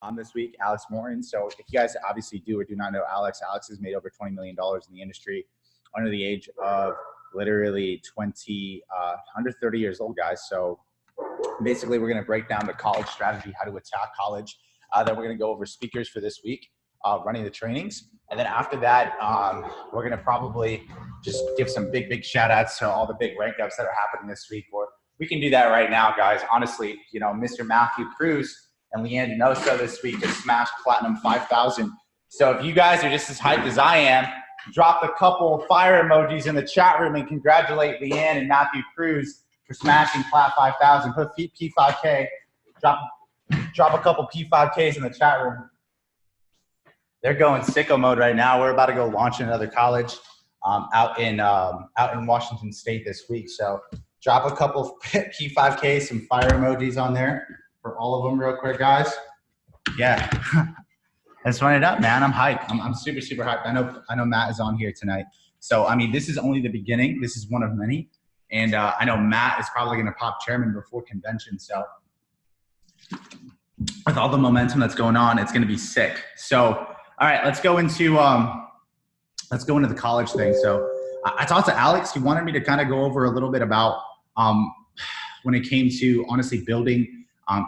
on this week, Alex Morton. So if you guys obviously do or do not know Alex, Alex has made over $20 million in the industry under the age of literally under 30 years old, guys. So basically, we're going to break down the college strategy, how to attack college. Then we're going to go over speakers for this week, running the trainings. And then after that, we're going to probably just give some big shout outs to all the big rank ups that are happening this week. Or we can do that right now, guys. Honestly, you know, Mr. Matthew Cruz and Leanne Denoso this week has smashed Platinum 5,000. So if you guys are just as hyped as I am, drop a couple fire emojis in the chat room and congratulate Leanne and Matthew Cruz for smashing Plat 5,000. Put P5K. Drop a couple P5Ks in the chat room. They're going sicko mode right now. We're about to go launch another college out in Washington State this week. So drop a couple P5Ks, some fire emojis on there for all of them real quick, guys. Yeah. Let's run it up, man. I'm hyped. I'm super hyped. I know Matt is on here tonight. So, I mean, this is only the beginning. This is one of many. And I know Matt is probably going to pop chairman before convention. So with all the momentum that's going on, it's going to be sick. So, all right, let's go into the college thing. So I talked to Alex. He wanted me to kind of go over a little bit about when it came to honestly building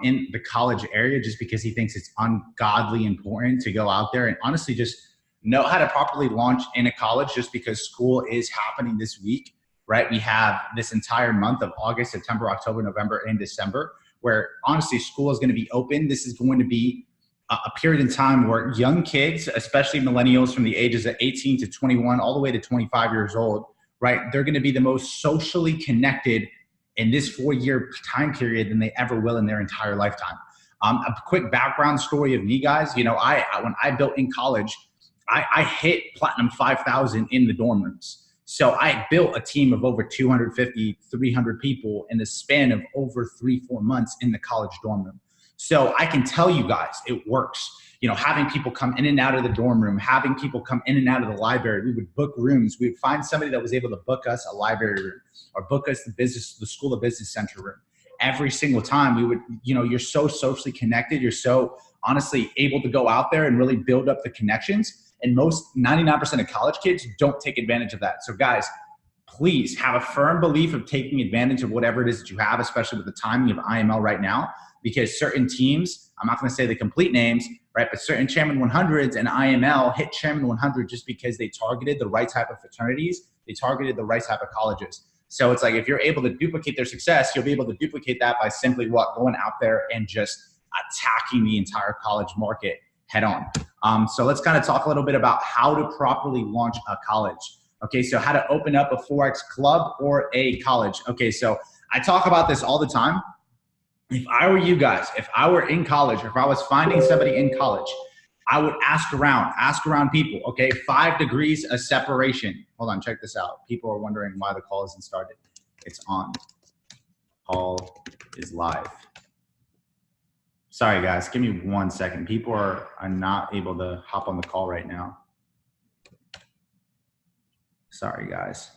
in the college area, just because he thinks it's ungodly important to go out there and honestly just know how to properly launch in a college, just because school is happening this week, right? We have this entire month of August, September, October, November, and December, where honestly school is going to be open. This is going to be a period in time where young kids, especially millennials from the ages of 18 to 21, all the way to 25 years old, right? They're going to be the most socially connected in this 4-year time period than they ever will in their entire lifetime. A quick background story of me, guys. You know, when I built in college, I hit Platinum 5,000 in the dorm rooms. So I built a team of over 250, 300 people in the span of over 3-4 months in the college dorm room. So I can tell you guys, it works. You know, having people come in and out of the dorm room, having people come in and out of the library. We would book rooms. We would find somebody that was able to book us a library room or book us the School of Business Center room. Every single time we would, you know, you're so socially connected. You're so honestly able to go out there and really build up the connections. And 99% of college kids don't take advantage of that. So guys, please have a firm belief of taking advantage of whatever it is that you have, especially with the timing of IML right now, because certain teams, I'm not going to say the complete names, right, but certain Chairman 100s and IML hit Chairman 100 just because they targeted the right type of fraternities, they targeted the right type of colleges. So it's like, if you're able to duplicate their success, you'll be able to duplicate that by simply going out there and just attacking the entire college market head on. So let's kind of talk a little bit about how to properly launch a college. Okay, so how to open up a Forex club or a college. Okay, so I talk about this all the time. If I were you guys, if I were in college, or if I was finding somebody in college, I would ask around people, okay? 5 degrees of separation. Hold on, check this out. People are wondering why the call isn't started. It's on. Call is live. Sorry, guys, give me 1 second. People are not able to hop on the call right now. Sorry, guys.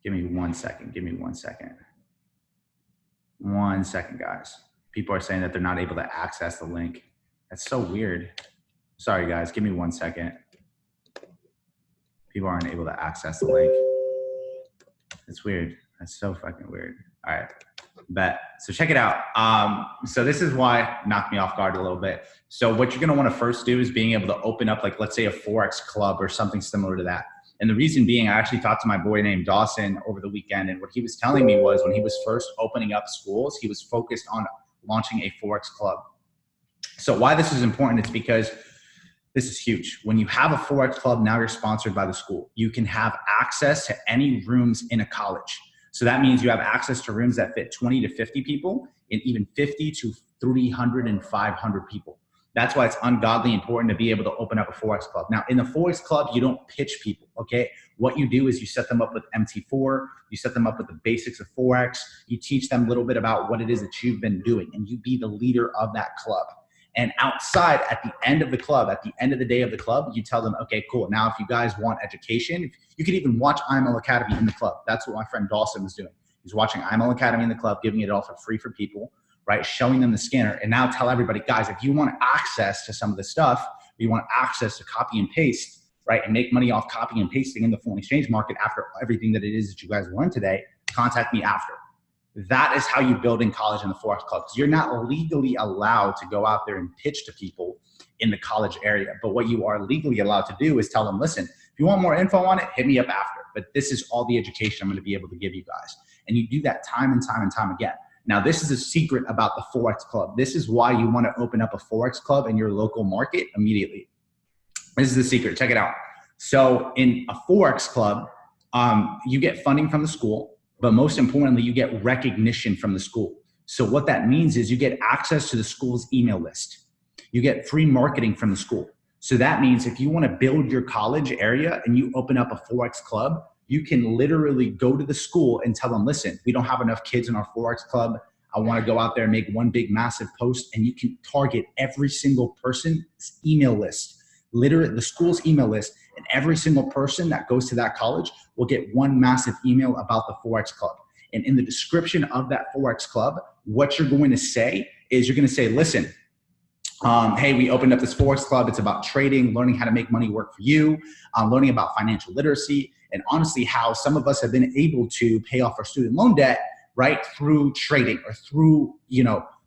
Give me 1 second. Give me 1 second. 1 second, guys. People are saying that they're not able to access the link. That's so weird. Sorry, guys. Give me 1 second. People aren't able to access the link. It's weird. That's so fucking weird. All right. Bet. So check it out. So this is why it knocked me off guard a little bit. So what you're going to want to first do is being able to open up, like, let's say a Forex club or something similar to that. And the reason being, I actually talked to my boy named Dawson over the weekend, and what he was telling me was when he was first opening up schools, he was focused on launching a Forex club. So why this is important, it's because this is huge. When you have a Forex club, now you're sponsored by the school. You can have access to any rooms in a college. So that means you have access to rooms that fit 20 to 50 people and even 50 to 300 and 500 people. That's why it's ungodly important to be able to open up a Forex club. Now, in the Forex club, you don't pitch people, okay? What you do is you set them up with MT4, you set them up with the basics of Forex, you teach them a little bit about what it is that you've been doing, and you be the leader of that club. And outside, at the end of the club, at the end of the day of the club, you tell them, okay, cool. Now, if you guys want education, you could even watch IML Academy in the club. That's what my friend Dawson was doing. He's watching IML Academy in the club, giving it all for free for people, right? Showing them the scanner, and now tell everybody, guys, if you want access to some of this stuff, you want access to copy and paste, right? And make money off copy and pasting in the foreign exchange market after everything that it is that you guys learned today, contact me after. That is how you build in college in the Forex Club, because you're not legally allowed to go out there and pitch to people in the college area. But what you are legally allowed to do is tell them, listen, if you want more info on it, hit me up after. But this is all the education I'm going to be able to give you guys. And you do that time and time and time again. Now, this is a secret about the Forex Club. This is why you want to open up a Forex Club in your local market immediately. This is the secret. Check it out. So in a Forex Club, you get funding from the school, but most importantly, you get recognition from the school. So what that means is you get access to the school's email list. You get free marketing from the school. So that means if you want to build your college area and you open up a Forex Club, you can literally go to the school and tell them, listen, we don't have enough kids in our Forex Club. I want to go out there and make one big massive post, and you can target every single person's email list, literally the school's email list, and every single person that goes to that college will get one massive email about the Forex Club. And in the description of that Forex Club, what you're going to say is you're going to say, listen, hey, we opened up this Forex Club. It's about trading, learning how to make money work for you, learning about financial literacy, and honestly, how some of us have been able to pay off our student loan debt, right, through trading or through,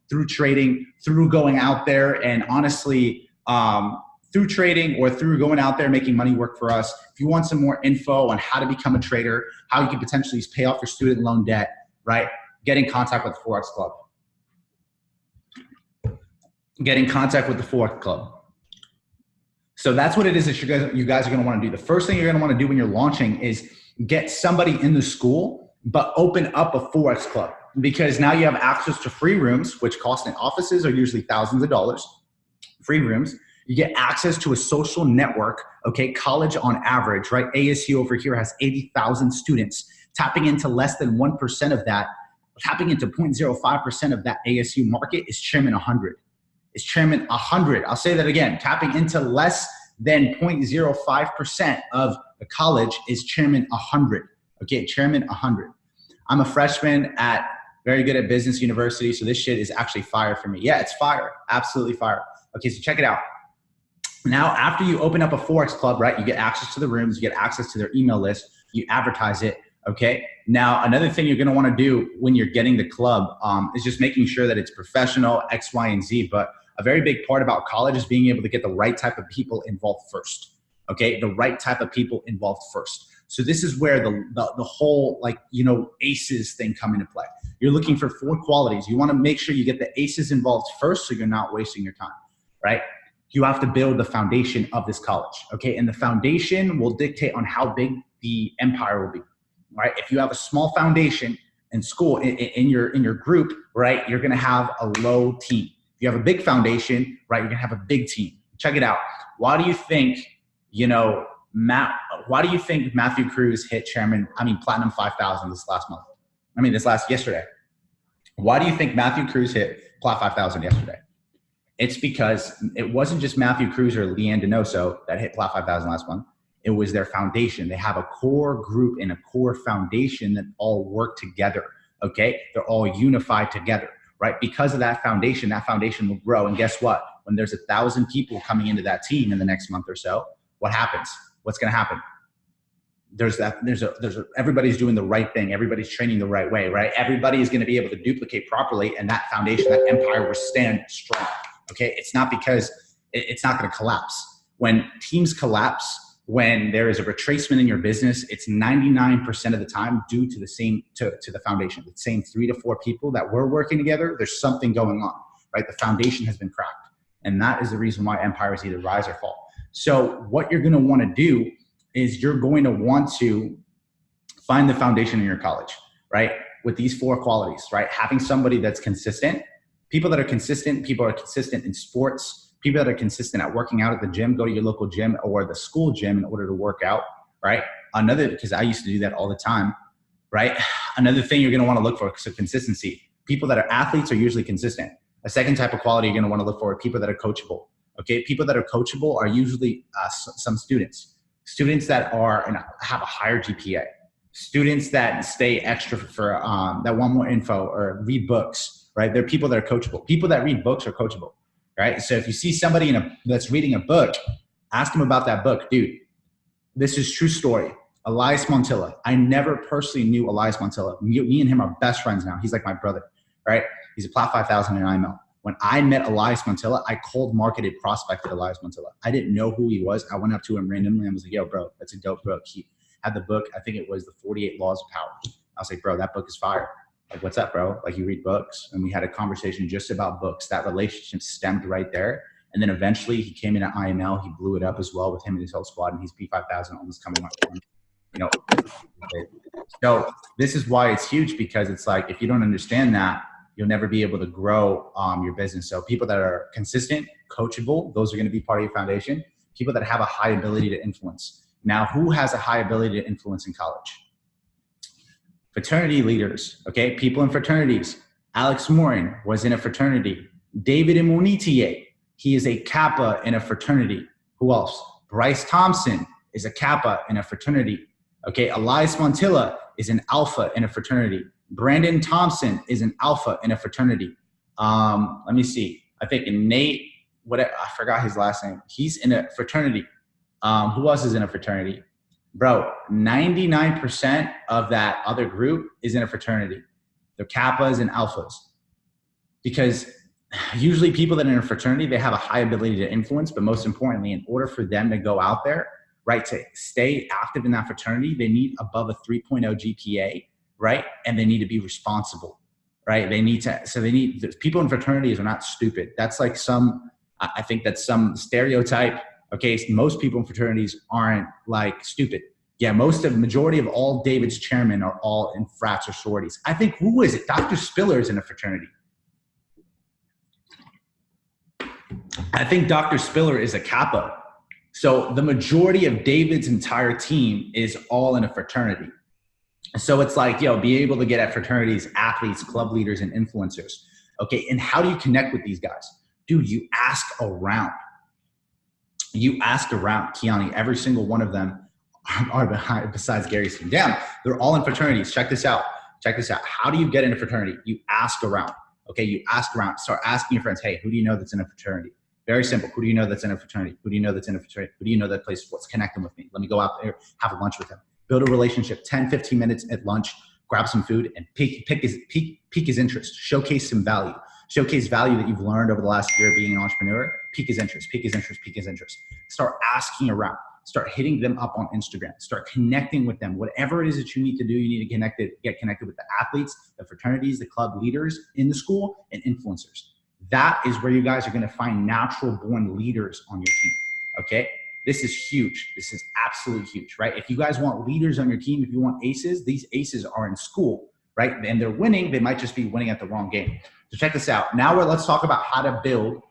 through trading, through going out there and honestly, through trading or through going out there making money work for us. If you want some more info on how to become a trader, how you can potentially pay off your student loan debt, right, get in contact with the Forex Club. Get in contact with the Forex Club. So that's what it is that you guys are going to want to do. The first thing you're going to want to do when you're launching is get somebody in the school, but open up a Forex Club, because now you have access to free rooms, which cost in offices are usually thousands of dollars. Free rooms. You get access to a social network, okay? College on average, right? ASU over here has 80,000 students. Tapping into less than 1% of that, tapping into 0.05% of that ASU market is Chairman 100. Is Chairman 100. I'll say that again. Tapping into less than 0.05% of the college is Chairman 100. Okay, Chairman 100. I'm a freshman at very good at business university, so this shit is actually fire for me. Yeah, it's fire. Absolutely fire. Okay, so check it out. Now, after you open up a Forex Club, right, you get access to the rooms, you get access to their email list, you advertise it, okay? Now, another thing you're gonna wanna do when you're getting the club is just making sure that it's professional, X, Y, and Z, but a very big part about college is being able to get the right type of people involved first, okay? The right type of people involved first. So this is where the whole, ACEs thing come into play. You're looking for 4 qualities. You wanna make sure you get the ACEs involved first so you're not wasting your time, right? You have to build the foundation of this college, okay? And the foundation will dictate on how big the empire will be, right? If you have a small foundation in school, in your group, right, you're gonna have a low team. If you have a big foundation, right, you're gonna have a big team. Check it out. Why do you think, why do you think Matthew Cruz hit Platinum 5,000 yesterday? Why do you think Matthew Cruz hit Plat 5,000 yesterday? It's because it wasn't just Matthew Cruz or Leanne Donoso that hit Plat 5,000 last month. It was their foundation. They have a core group and a core foundation that all work together, okay? They're all unified together, right? Because of that foundation will grow. And guess what? When there's 1,000 people coming into that team in the next month or so, what happens? What's gonna happen? Everybody's doing the right thing. Everybody's training the right way, right? Everybody is gonna be able to duplicate properly, and that foundation, that empire will stand strong. Okay, it's not because it's not going to collapse. When teams collapse, when there is a retracement in your business, it's 99% of the time due to the foundation. The same 3 to 4 people that were working together, there's something going on, right? The foundation has been cracked, and that is the reason why empires either rise or fall. So what you're going to want to do is you're going to want to find the foundation in your college, right? With these 4 qualities, right? Having somebody that's consistent. People that are consistent in sports, people that are consistent at working out at the gym, go to your local gym or the school gym in order to work out, right? Because I used to do that all the time, right? Another thing you're gonna wanna look for is consistency. People that are athletes are usually consistent. A second type of quality you're gonna wanna look for are people that are coachable, okay? People that are coachable are usually some students that have a higher GPA, students that stay extra for, that want more info or read books, right? They're people that are coachable. People that read books are coachable, right? So if you see somebody that's reading a book, ask them about that book. Dude, this is true story. Elias Montilla. I never personally knew Elias Montilla. Me and him are best friends now. He's like my brother, right? He's a Plat 5000 in IML. When I met Elias Montilla, I cold marketed, prospected Elias Montilla. I didn't know who he was. I went up to him randomly. I was like, yo, bro, that's a dope book. He had the book. I think it was the 48 Laws of Power. I was like, bro, that book is fire. Like, what's up, bro? Like, you read books? And we had a conversation just about books. That relationship stemmed right there. And then eventually he came in at IML. He blew it up as well with him and his whole squad. And he's P5000 almost coming up. You know, so this is why it's huge, because it's like, if you don't understand that, you'll never be able to grow your business. So people that are consistent, coachable, those are going to be part of your foundation. People that have a high ability to influence. Now, who has a high ability to influence in college? Fraternity leaders, okay? People in fraternities. Alex Morin was in a fraternity. David Imonitie, he is a Kappa in a fraternity. Who else? Bryce Thompson is a Kappa in a fraternity. Okay, Elias Montilla is an Alpha in a fraternity. Brandon Thompson is an Alpha in a fraternity. Let me see. I think Nate, I forgot his last name. He's in a fraternity. Who else is in a fraternity? Bro, 99% of that other group is in a fraternity. They're Kappas and Alphas. Because usually people that are in a fraternity, they have a high ability to influence, but most importantly, in order for them to go out there, right, to stay active in that fraternity, they need above a 3.0 GPA, right? And they need to be responsible, right? People in fraternities are not stupid. That's like I think that's some stereotype. Okay, so most people in fraternities aren't like stupid. Yeah, majority of all David's chairmen are all in frats or sororities. I think, who is it? Dr. Spiller is in a fraternity. I think Dr. Spiller is a Kappa. So the majority of David's entire team is all in a fraternity. So it's like, be able to get at fraternities, athletes, club leaders, and influencers. Okay, and how do you connect with these guys? Dude, you ask around. You ask around, Kiani. Every single one of them are behind, besides Gary's team. Damn, they're all in fraternities. Check this out. Check this out. How do you get in a fraternity? You ask around. Okay, you ask around. Start asking your friends, hey, who do you know that's in a fraternity? Very simple. Who do you know that's in a fraternity? Who do you know that's in a fraternity? Who do you know that plays sports? Connect them with me. Let me go out there, have lunch with them. Build a relationship, 10, 15 minutes at lunch, grab some food, and pique his interest. Showcase some value. Showcase value that you've learned over the last year being an entrepreneur. Pique his interest, pique his interest, pique his interest. Start asking around. Start hitting them up on Instagram. Start connecting with them. Whatever it is that you need to do, you need to get connected with the athletes, the fraternities, the club leaders in the school, and influencers. That is where you guys are going to find natural born leaders on your team. Okay? This is huge. This is absolutely huge, right? If you guys want leaders on your team, if you want aces, these aces are in school, right? And they're winning. They might just be winning at the wrong game. So check this out. Now let's talk about how to build,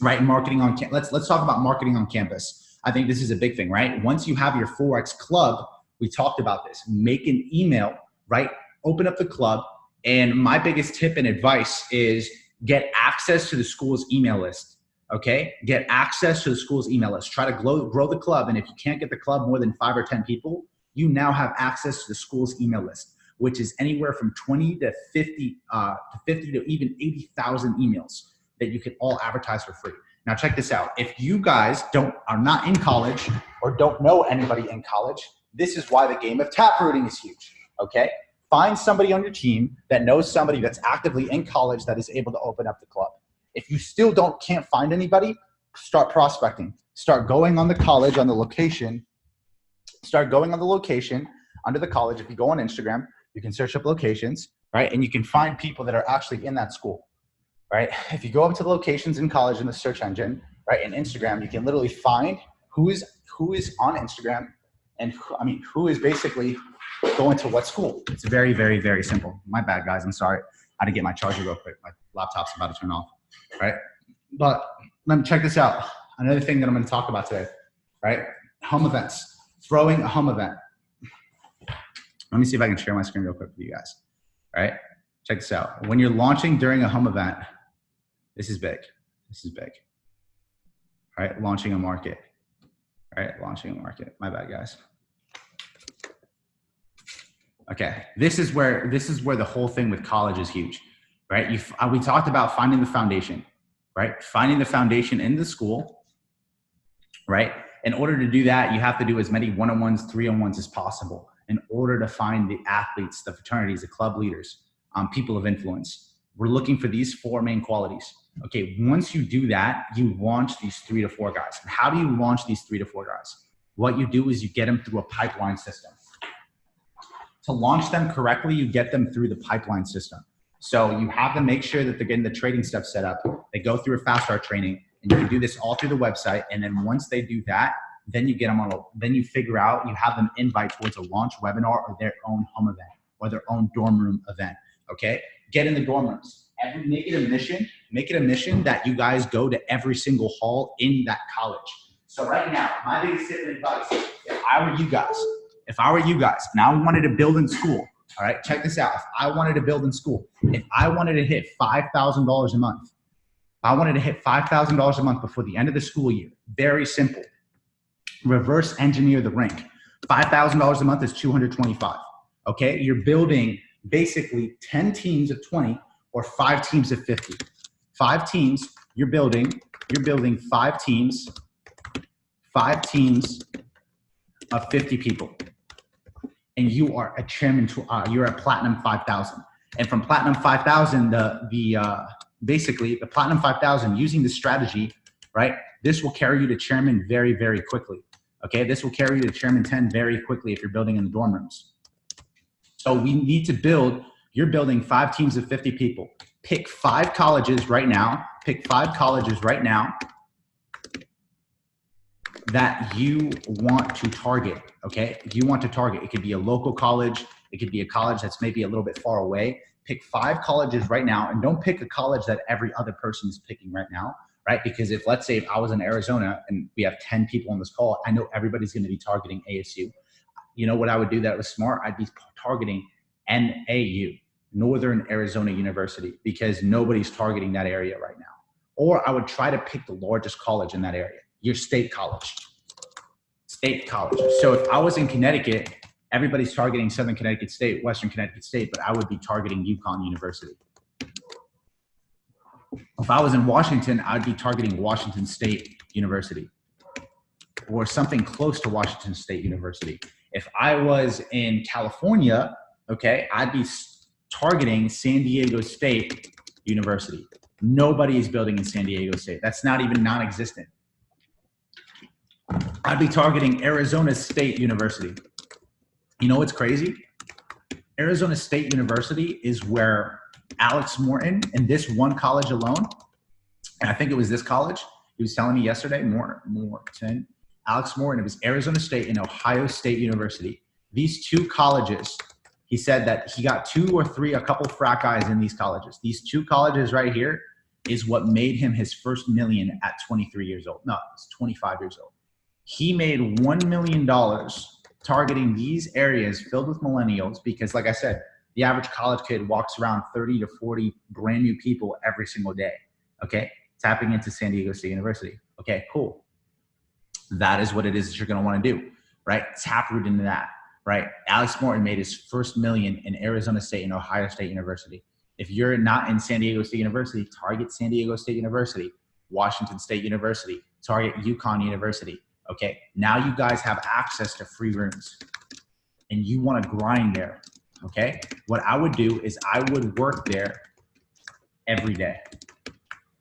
right? Marketing on campus. Let's talk about marketing on campus. I think this is a big thing, right? Once you have your Forex club, we talked about this. Make an email, right? Open up the club. And my biggest tip and advice is get access to the school's email list. Okay, get access to the school's email list. Try to grow the club, and if you can't get the club more than 5 or 10 people, you now have access to the school's email list, which is anywhere from 20 to 50 to even 80,000 emails that you can all advertise for free. Now check this out. If you guys are not in college or don't know anybody in college, this is why the game of taprooting is huge. Okay, find somebody on your team that knows somebody that's actively in college that is able to open up the club. If you still can't find anybody, start prospecting. Start going on the college, on the location. Start going on the location under the college. If you go on Instagram, you can search up locations, right? And you can find people that are actually in that school, right? If you go up to the locations in college in the search engine, right, in Instagram, you can literally find who is on Instagram and who is basically going to what school. It's very, very, very simple. My bad, guys. I'm sorry. I had to get my charger real quick. My laptop's about to turn off. Right? But let me check this out. Another thing that I'm going to talk about today, right? Home events. Throwing a home event. Let me see if I can share my screen real quick with you guys. All right? Check this out. When you're launching during a home event, this is big. This is big. All right? Launching a market. All right? Launching a market. My bad, guys. Okay. This is where the whole thing with college is huge. right? We talked about finding the foundation, right? Finding the foundation in the school, right? In order to do that, you have to do as many one-on-ones, three-on-ones as possible in order to find the athletes, the fraternities, the club leaders, people of influence. We're looking for these four main qualities. Okay, once you do that, you launch these 3 to 4 guys. And how do you launch these 3 to 4 guys? What you do is you get them through a pipeline system. To launch them correctly, you get them through the pipeline system. So you have to make sure that they're getting the trading stuff set up. They go through a fast start training, and you can do this all through the website. And then once they do that, then you get them on then you figure out, you have them invite towards a launch webinar or their own home event or their own dorm room event. Okay, get in the dorm rooms. Make it a mission that you guys go to every single hall in that college. So right now, my biggest tip and advice, if I were you guys, and I wanted to build in school, all right, check this out. If I wanted to build in school, if I wanted to hit $5,000 a month, I wanted to hit $5,000 a month before the end of the school year. Very simple. Reverse engineer the rank. $5,000 a month is 225. Okay, you're building basically 10 teams of 20 or 5 teams of 50. 5 teams. You're building 5 teams of 50 people, and you are a chairman. You're a platinum 5,000, and from platinum 5,000, basically the platinum 5,000 using this strategy, right? This will carry you to chairman very, very quickly. Okay, this will carry you to chairman 10 very quickly if you're building in the dorm rooms. So we need to build. You're building 5 teams of 50 people. Pick 5 colleges right now. That you want to target, okay? You want to target. It could be a local college. It could be a college that's maybe a little bit far away. Pick 5 colleges right now, and don't pick a college that every other person is picking right now, right? Because if, let's say, if I was in Arizona and we have 10 people on this call, I know everybody's going to be targeting ASU. You know what I would do that was smart? I'd be targeting NAU, Northern Arizona University, because nobody's targeting that area right now. Or I would try to pick the largest college in that area, your state college. So if I was in Connecticut, everybody's targeting Southern Connecticut State, Western Connecticut State, but I would be targeting UConn University. If I was in Washington, I'd be targeting Washington State University or something close to Washington State University. If I was in California, okay, I'd be targeting San Diego State University. Nobody is building in San Diego State. That's not even non-existent. I'd be targeting Arizona State University. You know what's crazy? Arizona State University is where Alex Morton and this one college alone, and I think it was this college, he was telling me yesterday, Morton, Alex Morton, it was Arizona State and Ohio State University. These 2 colleges, he said that he got 2 or 3, a couple frat guys in these colleges. These 2 colleges right here is what made him his first million at 23 years old. No, it's 25 years old. He made $1 million targeting these areas filled with millennials because, like I said, the average college kid walks around 30 to 40 brand new people every single day, okay? Tapping into San Diego State University. Okay, cool. That is what it is that you're gonna wanna do, right? Taproot into that, right? Alex Morton made his first million in Arizona State and Ohio State University. If you're not in San Diego State University, target San Diego State University, Washington State University, target UConn University. Okay, now you guys have access to free rooms and you want to grind there. Okay, what I would do is I would work there every day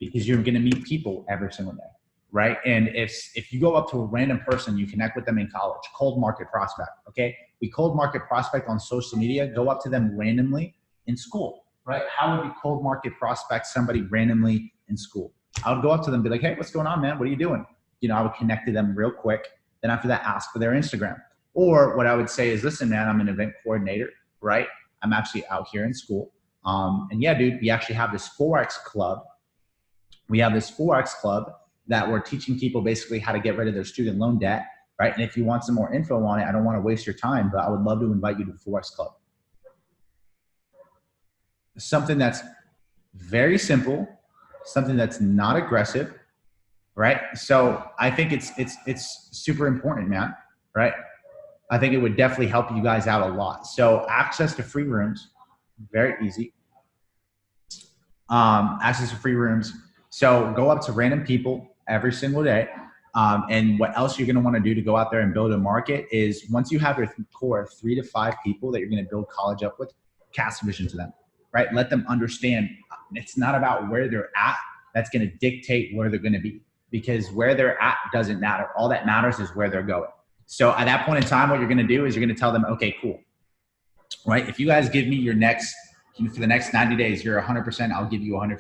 because you're going to meet people every single day, right? And if you go up to a random person, you connect with them in college, cold market prospect. Okay, we cold market prospect on social media, go up to them randomly in school, right? How would we cold market prospect somebody randomly in school? I would go up to them and be like, hey, what's going on, man? What are you doing? You know, I would connect to them real quick. Then after that, ask for their Instagram. Or what I would say is, listen, man, I'm an event coordinator, right? I'm actually out here in school. And yeah, dude, we actually have this Forex club. We have this Forex club that we're teaching people basically how to get rid of their student loan debt, right? And if you want some more info on it, I don't want to waste your time, but I would love to invite you to the Forex club. Something that's very simple, something that's not aggressive, right? So I think it's super important, man, right? I think it would definitely help you guys out a lot. So access to free rooms, very easy. access to free rooms. So go up to random people every single day. And what else you're going to want to do to go out there and build a market is once you have your core 3 to 5 people that you're going to build college up with, cast a vision to them, right? Let them understand it's not about where they're at. That's going to dictate where they're going to be, because where they're at doesn't matter. All that matters is where they're going. So at that point in time, what you're going to do is you're going to tell them, okay, cool, right? If you guys give me your next, for the next 90 days, you're 100%, I'll give you 150%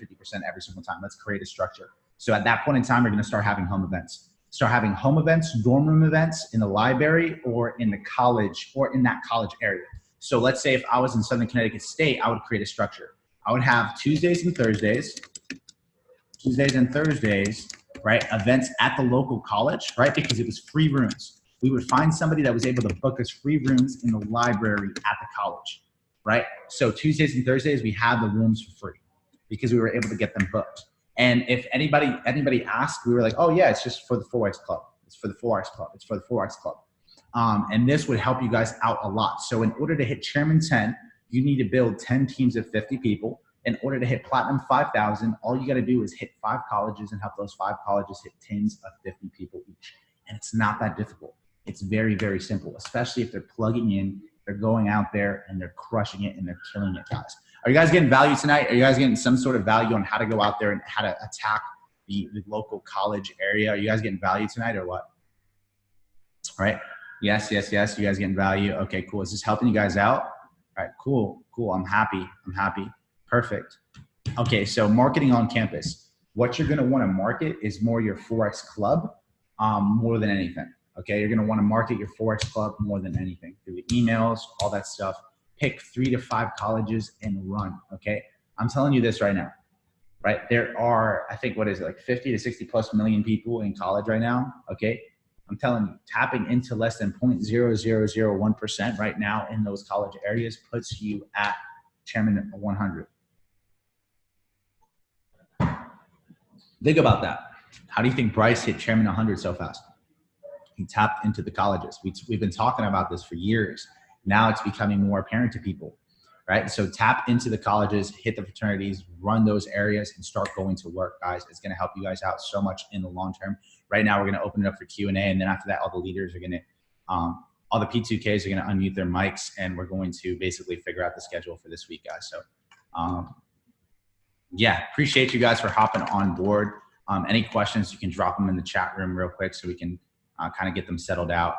every single time. Let's create a structure. So at that point in time, we're going to start having home events. Start having home events, dorm room events in the library or in the college or in that college area. So let's say if I was in Southern Connecticut State, I would create a structure. I would have Tuesdays and Thursdays, right? Events at the local college, right? Because it was free rooms. We would find somebody that was able to book us free rooms in the library at the college, right? So Tuesdays and Thursdays, we had the rooms for free because we were able to get them booked. And if anybody asked, we were like, oh yeah, it's just for the 4X club. It's for the 4X club. It's for the 4X club. And this would help you guys out a lot. So in order to hit Chairman 10, you need to build 10 teams of 50 people. In order to hit Platinum 5,000, all you got to do is hit 5 colleges and help those 5 colleges hit teams of 50 people each. And it's not that difficult. It's very, very simple, especially if they're plugging in, they're going out there and they're crushing it and they're killing it, guys. Are you guys getting value tonight? Are you guys getting some sort of value on how to go out there and how to attack the local college area? Are you guys getting value tonight or what? All right. Yes, yes, yes. You guys getting value? Okay, cool. Is this helping you guys out? All right, cool, cool. I'm happy. I'm happy. Perfect. Okay, so marketing on campus. What you're going to want to market is more your 4X club more than anything. Okay, you're going to want to market your 4X club more than anything through the emails, all that stuff. Pick 3 to 5 colleges and run. Okay, I'm telling you this right now. Right, there are, I think, what is it, like 50 to 60 plus million people in college right now. Okay, I'm telling you, tapping into less than 0.0001% right now in those college areas puts you at Chairman 100. Think about that. How do you think Bryce hit Chairman 100 so fast? He tapped into the colleges. We've been talking about this for years. Now it's becoming more apparent to people, right? So tap into the colleges, hit the fraternities, run those areas, and start going to work, guys. It's going to help you guys out so much in the long term. Right now, we're going to open it up for Q&A, and then after that, all the leaders are going to, all the P2Ks are going to unmute their mics, and we're going to basically figure out the schedule for this week, guys. So, yeah, appreciate you guys for hopping on board. Any questions, you can drop them in the chat room real quick so we can kind of get them settled out.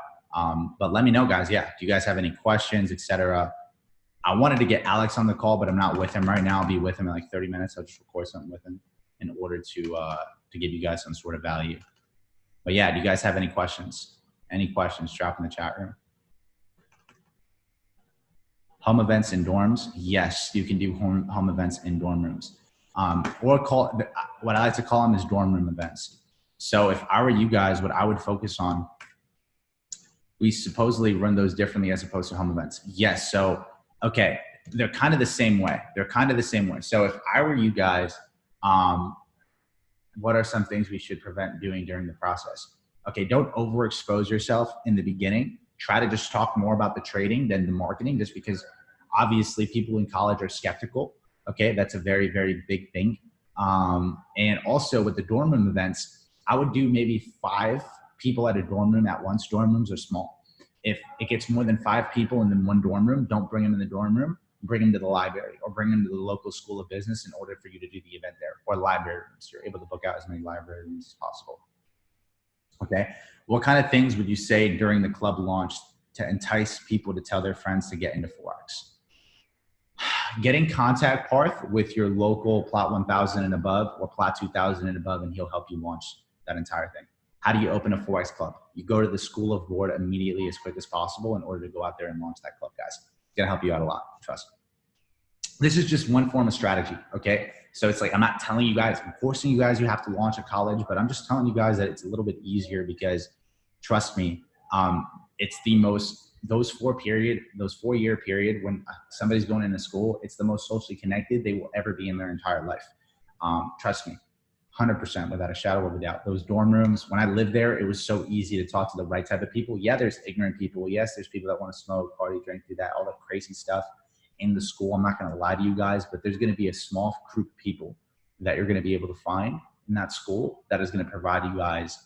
But let me know, guys. Yeah, do you guys have any questions, etc.? I wanted to get Alex on the call, but I'm not with him right now. I'll be with him in like 30 minutes. I'll just record something with him in order to give you guys some sort of value. But yeah, do you guys have any questions? Any questions? Drop in the chat room. Home events in dorms? Yes, you can do home events in dorm rooms. Or call, what I like to call them is dorm room events. So if I were you guys, what I would focus on, we supposedly run those differently as opposed to home events. Yes, so, okay, they're kind of the same way. They're kind of the same way. So if I were you guys, what are some things we should prevent doing during the process? Okay, don't overexpose yourself in the beginning. Try to just talk more about the trading than the marketing, just because obviously people in college are skeptical. Okay, that's a very, very big thing. And also with the dorm room events, I would do maybe 5 people at a dorm room at once. Dorm rooms are small. If it gets more than 5 people in one dorm room, don't bring them in the dorm room. Bring them to the library or bring them to the local school of business in order for you to do the event there, or library rooms. You're able to book out as many library rooms as possible. Okay. What kind of things would you say during the club launch to entice people to tell their friends to get into 4X? Get in contact, Parth, with your local Plot 1000 and above or Plot 2000 and above, and he'll help you launch that entire thing. How do you open a 4X club? You go to the school of board immediately as quick as possible in order to go out there and launch that club, guys. It's going to help you out a lot. Trust me. This is just one form of strategy. Okay. So it's like, I'm not telling you guys, I'm forcing you guys, you have to launch a college, but I'm just telling you guys that it's a little bit easier because trust me, it's the most, those 4-year period when somebody's going into school, it's the most socially connected they will ever be in their entire life. Trust me, 100% without a shadow of a doubt. Those dorm rooms, when I lived there, it was so easy to talk to the right type of people. Yeah, there's ignorant people. Yes, there's people that want to smoke, party, drink, do that, all that crazy stuff. in the school. I'm not going to lie to you guys, but there's going to be a small group of people that you're going to be able to find in that school that is going to provide you guys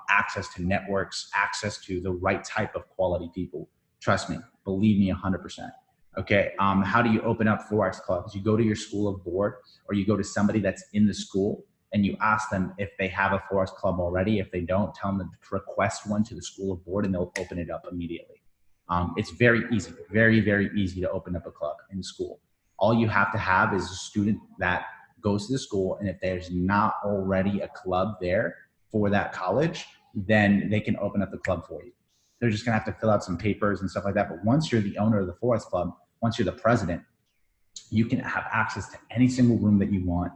access to networks, access to the right type of quality people. Trust me, believe me, 100%. Okay, how do you open up Forex clubs? You go to your school of board, or you go to somebody that's in the school, and you ask them if they have a Forex club already. If they don't, tell them to request one to the school of board, and they'll open it up immediately. It's very easy, very, very easy to open up a club in school. All you have to have is a student that goes to the school, and if there's not already a club there for that college, then they can open up the club for you. They're just gonna have to fill out some papers and stuff like that. But once you're the owner of the Forex club, once you're the president, you can have access to any single room that you want,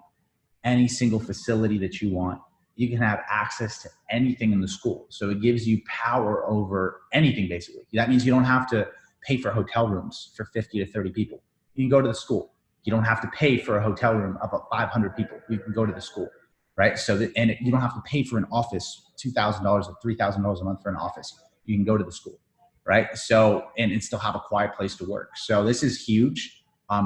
any single facility that you want. You can have access to anything in the school. So it gives you power over anything, basically. That means you don't have to pay for hotel rooms for 50 to 30 people. You can go to the school. You don't have to pay for a hotel room of 500 people. You can go to the school, right? And you don't have to pay for an office, $2,000 or $3,000 a month for an office. You can go to the school, right? So, and still have a quiet place to work. So this is huge,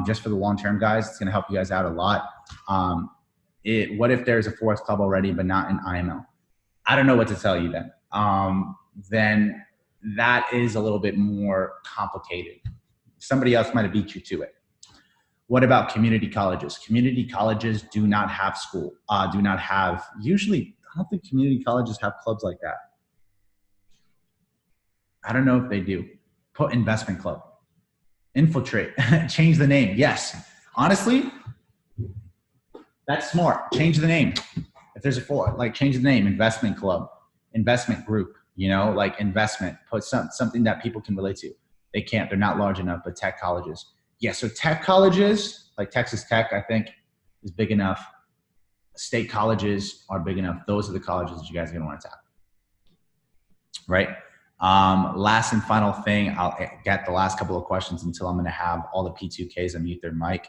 just for the long-term guys. It's gonna help you guys out a lot. What if there's a Forex club already, but not an IML? I don't know what to tell you then. Then that is a little bit more complicated. Somebody else might have beat you to it. What about community colleges? Community colleges do not have usually, I don't think community colleges have clubs like that. I don't know if they do. Put investment club. Infiltrate. Change the name. Yes. Honestly, that's smart. Change the name. If there's change the name. Investment club. Investment group. Like investment. Put something that people can relate to. They can't. They're not large enough, but tech colleges. Yeah, so tech colleges, like Texas Tech, I think, is big enough. State colleges are big enough. Those are the colleges that you guys are going to want to tap. Right? Last and final thing, I'll get the last couple of questions until I'm going to have all the P2Ks unmute their mic.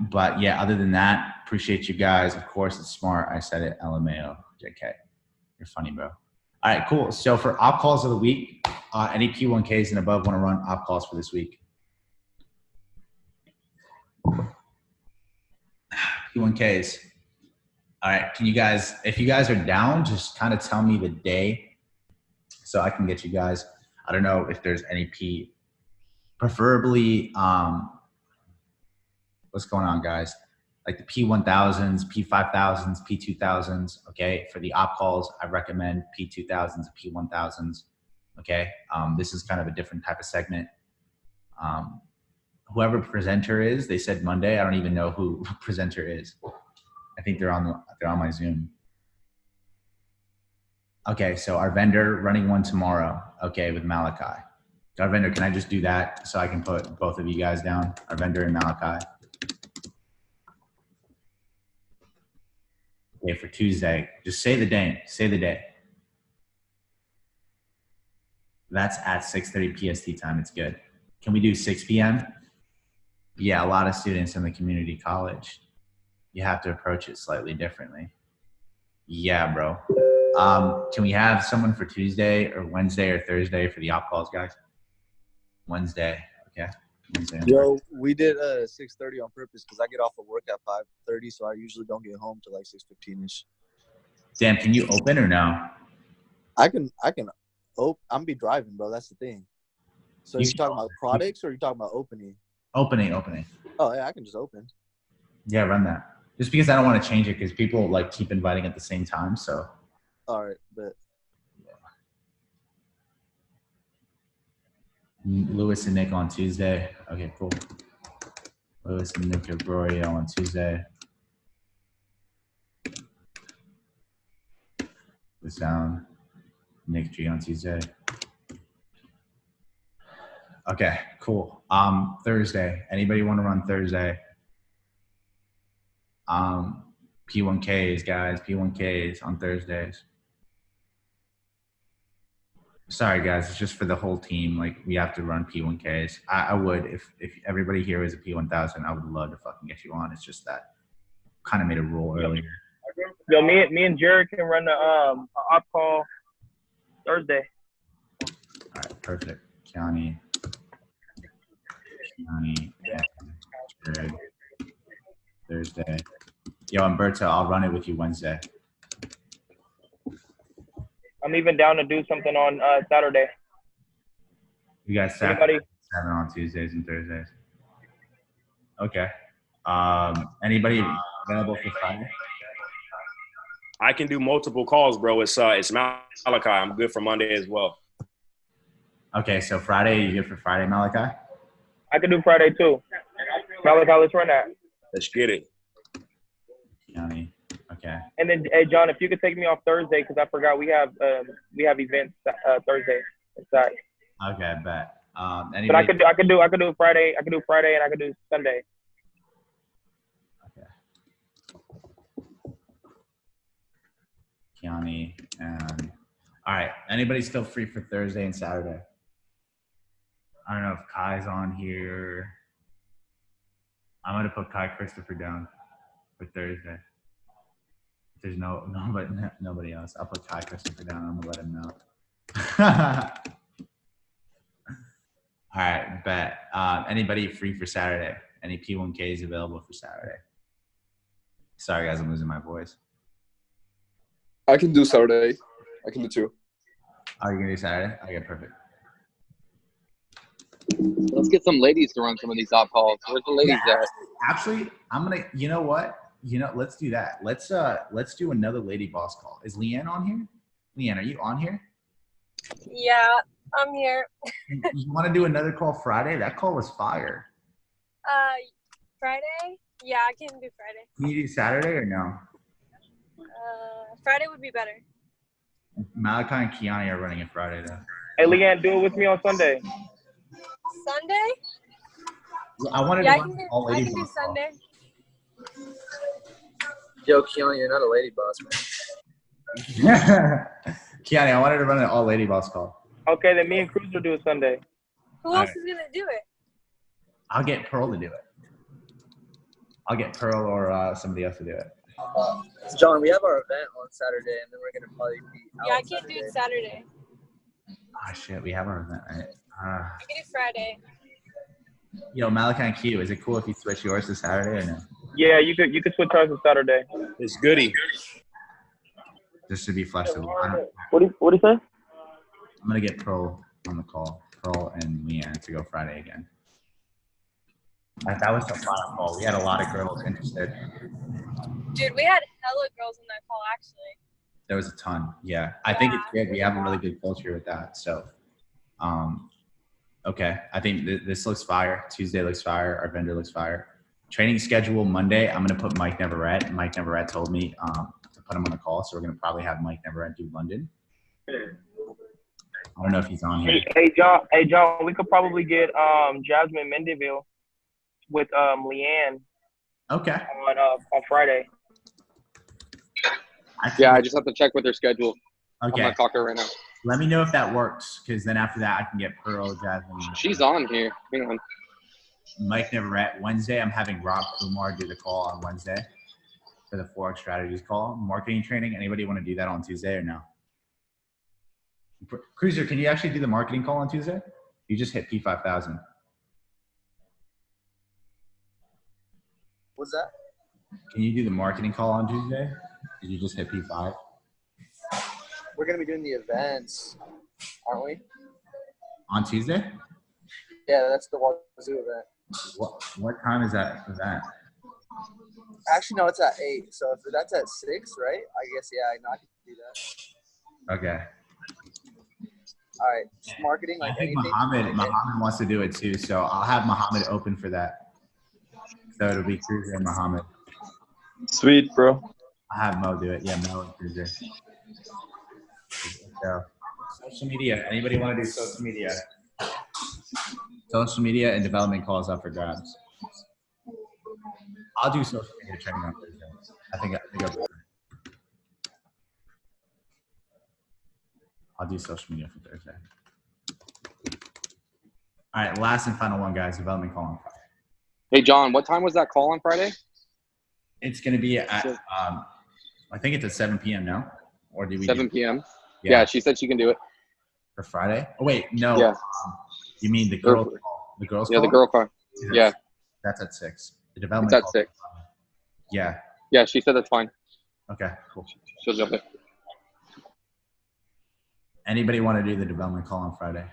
But yeah, other than that, appreciate you guys. Of course, it's smart. I said it, LMAO, JK. You're funny, bro. All right, cool. So for op calls of the week, any P1Ks and above want to run op calls for this week? P1Ks. All right, can you guys, if you guys are down, just kind of tell me the day so I can get you guys. I don't know if there's any P, preferably, what's going on, guys? Like the P1000s, P5000s, P2000s, okay? For the op calls, I recommend P2000s and P1000s, okay? This is kind of a different type of segment. Whoever presenter is, they said Monday. I don't even know who presenter is. I think they're on my Zoom. Okay, so our vendor running one tomorrow, okay, with Malachi. Our vendor, can I just do that so I can put both of you guys down? Our vendor and Malachi. Okay, for Tuesday, just say the day. Say the day. That's at 6:30 PST time. It's good. Can we do 6 p.m.? Yeah, a lot of students in the community college. You have to approach it slightly differently. Yeah, bro. Can we have someone for Tuesday or Wednesday or Thursday for the op calls, guys? Wednesday, okay. Wednesday. Yo, we did 6:30 on purpose because I get off of work at 5:30, so I usually don't get home till like 6:15ish. Damn, can you open or no? I can. I'm be driving, bro. That's the thing. So you talking about products or you talking about opening? Opening. Oh yeah, I can just open. Yeah, run that. Just because I don't want to change it because people like keep inviting at the same time. So. All right, but. Lewis and Nick on Tuesday. Okay, cool. Lewis and Nick and Rory on Tuesday. The sound. Nick G on Tuesday. Okay, cool. Thursday. Anybody want to run Thursday? P1Ks, guys. P1Ks on Thursdays. Sorry, guys. It's just for the whole team. Like, we have to run P1Ks. I would, if everybody here is a P1000, I would love to fucking get you on. It's just that kind of made a rule earlier. Yo, me and Jared can run the op call Thursday. All right, perfect. Keone, and Jared, Thursday. Yo, Umberto, I'll run it with you Wednesday. I'm even down to do something on Saturday. You guys Saturday, 7 on Tuesdays and Thursdays. Okay. Anybody available for Friday? I can do multiple calls, bro. It's Malachi. I'm good for Monday as well. Okay, so Friday, you good for Friday, Malachi? I can do Friday too. Malachi, let's run that. Let's get it. Keone. Okay. And then, hey, John, if you could take me off Thursday, because I forgot we have events Thursday inside. Okay, bet. But I could do Friday. I could do Friday and I could do Sunday. Okay. Keone and all right. Anybody still free for Thursday and Saturday? I don't know if Kai's on here. I'm gonna put Kai Christopher down for Thursday. If there's nobody else, I'll put Kai Christopher down. I'm gonna let him know. All right, bet. Anybody free for Saturday? Any P1Ks available for Saturday? Sorry, guys, I'm losing my voice. I can do Saturday. I can do 2. Are you gonna do Saturday? Okay, perfect. Let's get some ladies to run some of these off calls. Where's the ladies at? Actually, I'm gonna. You know what? Let's do that. Let's do another lady boss call. Is Leanne on here? Leanne, are you on here? Yeah, I'm here. You want to do another call Friday? That call was fire. Friday? Yeah, I can do Friday. Can you do Saturday or no? Friday would be better. Malachi and Keone are running it Friday though. Hey, Leanne, do it with me on Sunday. Sunday? I wanted Yeah, to run all I lady can do boss call. Sunday. Yo, Keone, you're not a lady boss, man. Keone, I wanted to run an all lady boss call. Okay, then me and Cruz will do it Sunday. Who else is gonna do it? I'll get Pearl to do it. I'll get Pearl or somebody else to do it. John, we have our event on Saturday, and then we're gonna probably be out Yeah, I can't do it Saturday. Oh shit, we have our event, right? I can do Friday. Yo, Malachi and Q, is it cool if you switch yours to Saturday or no? Yeah, you could switch ours to Saturday. It's goody. Just to be flexible. What do you say? I'm gonna get Pearl on the call. Pearl and Leanne to go Friday again. That was a fun call. We had a lot of girls interested. Dude, we had hella girls in that call actually. There was a ton. Yeah. I think it's good. We have a really good culture with that. So, okay. I think this looks fire. Tuesday looks fire. Our vendor looks fire. Training schedule Monday. I'm going to put Mike Neverett. Mike Neverett told me to put him on the call. So we're going to probably have Mike Neverett do London. I don't know if he's on here. Hey, John, we could probably get Jasmine Mendeville with Leanne Okay. on Friday. Yeah, I just have to check with their schedule. Okay. I'm gonna talk to her right now. Let me know if that works, because then after that I can get Pearl, Jasmine. She's on here. Hang on. Mike Neverett. Wednesday, I'm having Rob Kumar do the call on Wednesday for the Forex Strategies call. Marketing training. Anybody want to do that on Tuesday or no? Cruiser, can you actually do the marketing call on Tuesday? You just hit P5000. What's that? Can you do the marketing call on Tuesday? Did you just hit P5? We're gonna be doing the events, aren't we? On Tuesday? Yeah, that's the Wazoo event. What time is that event? Actually, no, it's at 8. So if that's at 6, right? I guess I can do that. Okay. All right, just marketing like I think anything. Muhammad wants to do it too, so I'll have Muhammad open for that. So it'll be Cruiser and Muhammad. Sweet, bro. I'll have Mo do it. Yeah, Mo and Cruiser. So, social media. Anybody want to do social media? Social media and development calls up for grabs. I'll do social media training on Thursday. I think I'll do social media for Thursday. All right, last and final one, guys. Development call on Friday. Hey, John, what time was that call on Friday? It's going to be at, I think it's at 7 p.m. now. Or do we 7 p.m. Yeah. Yeah, she said she can do it. For Friday? Oh, wait, no. Yeah. You mean the Or- girls call? The girls Yeah, call? the girl car. Is at- Yeah, That's at 6. The development it's at call. 6. Yeah. Yeah, she said that's fine. Okay, cool. She'll jump in. Anybody want to do the development call on Friday?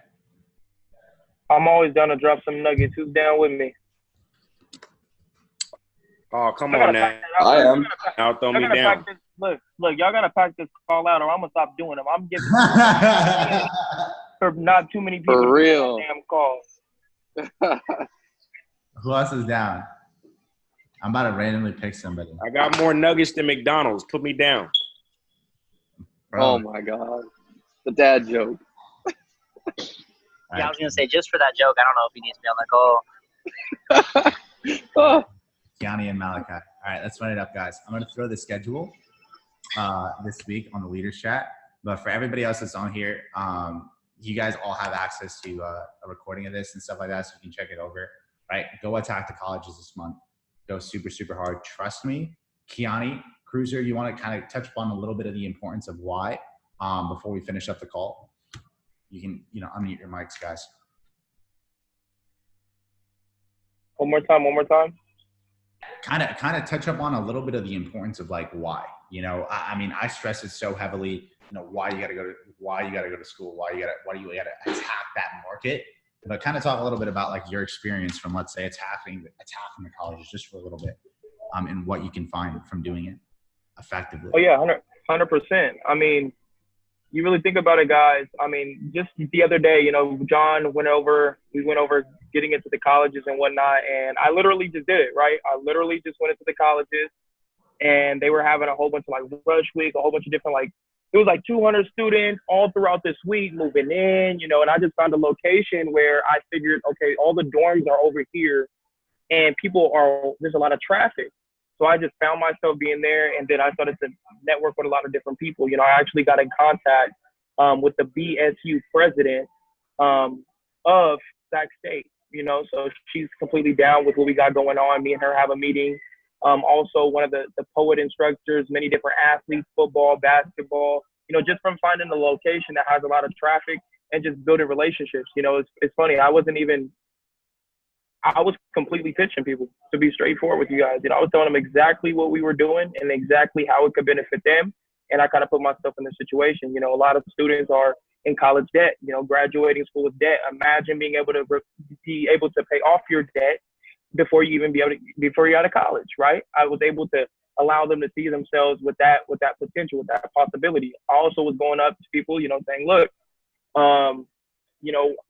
I'm always down to drop some nuggets. Who's down with me? Oh, come I on gotta now. pack that out. I am. Now throw Y'all me gotta down. pack this. Look, y'all gotta pack this call out, or I'm gonna stop doing them. I'm giving for not too many people For to do real. that damn call. Who else is down? I'm about to randomly pick somebody. I got more nuggets than McDonald's. Put me down. Bro. Oh my god, the dad joke. All Yeah, I right. was gonna say just for that joke, I don't know if he needs to be on the call. Oh, Kiani and Malachi. All right, let's run it up, guys. I'm going to throw the schedule this week on the Leaders Chat. But for everybody else that's on here, you guys all have access to a recording of this and stuff like that, so you can check it over. Right? Go attack the colleges this month. Go super, super hard. Trust me. Kiani, Cruiser, you want to kind of touch upon a little bit of the importance of why before we finish up the call? You can, unmute your mics, guys. One more time. Kind of touch up on a little bit of the importance of like why. I mean, I stress it so heavily. Why you got to go to school, why do you got to attack that market. But kind of talk a little bit about like your experience from, let's say, attacking the colleges just for a little bit, and what you can find from doing it effectively. Oh yeah, 100%. I mean, you really think about it, guys. I mean, just the other day, John we went over getting into the colleges and whatnot, and I literally just did it, right? I literally just went into the colleges, and they were having a whole bunch of like rush week, a whole bunch of different it was like 200 students all throughout this week moving in, and I just found a location where I figured, okay, all the dorms are over here, and there's a lot of traffic. So I just found myself being there, and then I started to network with a lot of different people. I actually got in contact with the BSU president of Sac State, so she's completely down with what we got going on. Me and her have a meeting. Also one of the poet instructors, many different athletes, football, basketball, just from finding a location that has a lot of traffic and just building relationships. It's funny. I was completely pitching people, to be straightforward with you guys. I was telling them exactly what we were doing and exactly how it could benefit them. And I kind of put myself in this situation. A lot of students are in college debt, graduating school with debt. Imagine being able to pay off your debt before you're out of college, right? I was able to allow them to see themselves with that potential, with that possibility. I also was going up to people, saying, look,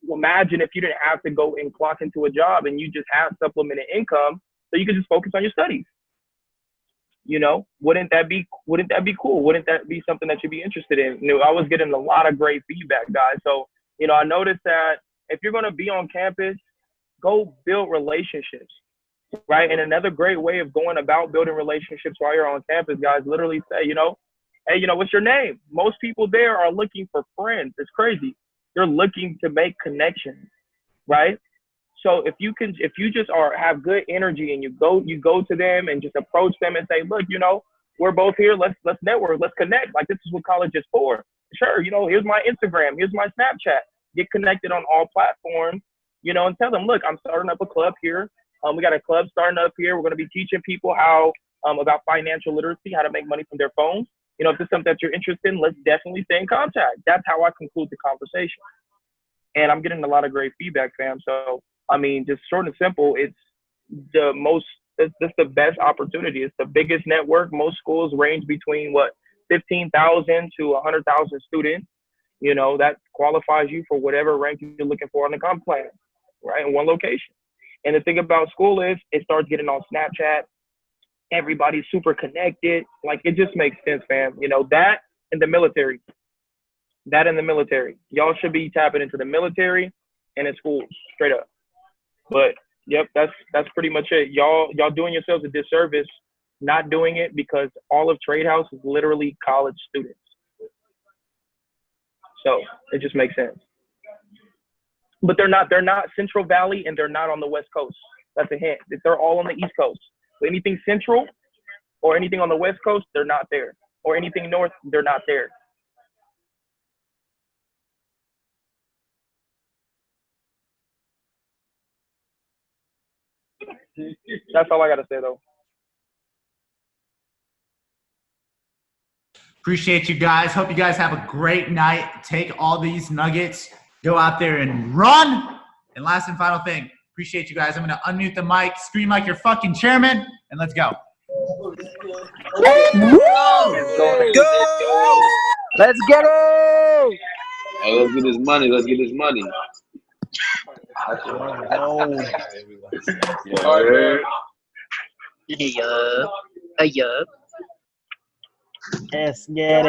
imagine if you didn't have to go and clock into a job and you just have supplemented income so you could just focus on your studies. Wouldn't that be cool? Wouldn't that be something that you'd be interested in? I was getting a lot of great feedback, guys. So, I noticed that if you're going to be on campus, go build relationships, right? And another great way of going about building relationships while you're on campus, guys, literally say, hey, what's your name? Most people there are looking for friends. It's crazy. They're looking to make connections, right? So if you just have good energy and you go to them and just approach them and say, look, we're both here. Let's network. Let's connect. Like, this is what college is for. Sure. Here's my Instagram. Here's my Snapchat. Get connected on all platforms, and tell them, look, I'm starting up a club here. We got a club starting up here. We're going to be teaching people how about financial literacy, how to make money from their phones. If this is something that you're interested in, let's definitely stay in contact. That's how I conclude the conversation. And I'm getting a lot of great feedback, fam. So, I mean, just short and simple, it's the best opportunity. It's the biggest network. Most schools range between 15,000 to 100,000 students. That qualifies you for whatever rank you're looking for on the comp plan, right? In one location. And the thing about school is it starts getting on Snapchat. Everybody's super connected. Like, it just makes sense, fam. That and the military. Y'all should be tapping into the military and in schools, straight up. But yep, that's pretty much it. Y'all doing yourselves a disservice not doing it, because all of Trade House is literally college students. So it just makes sense. But they're not Central Valley, and they're not on the West Coast. That's a hint. They're all on the East Coast. So anything Central or anything on the West Coast, they're not there. Or anything North, they're not there. That's all I gotta say though. Appreciate you guys. Hope you guys have a great night. Take all these nuggets, go out there and run. And last and final thing, appreciate you guys. I'm gonna unmute the mic, scream like your fucking chairman, and let's go. Let's get it! Hey, let's get this money. Let's get this money. Yup. Yup. Let's get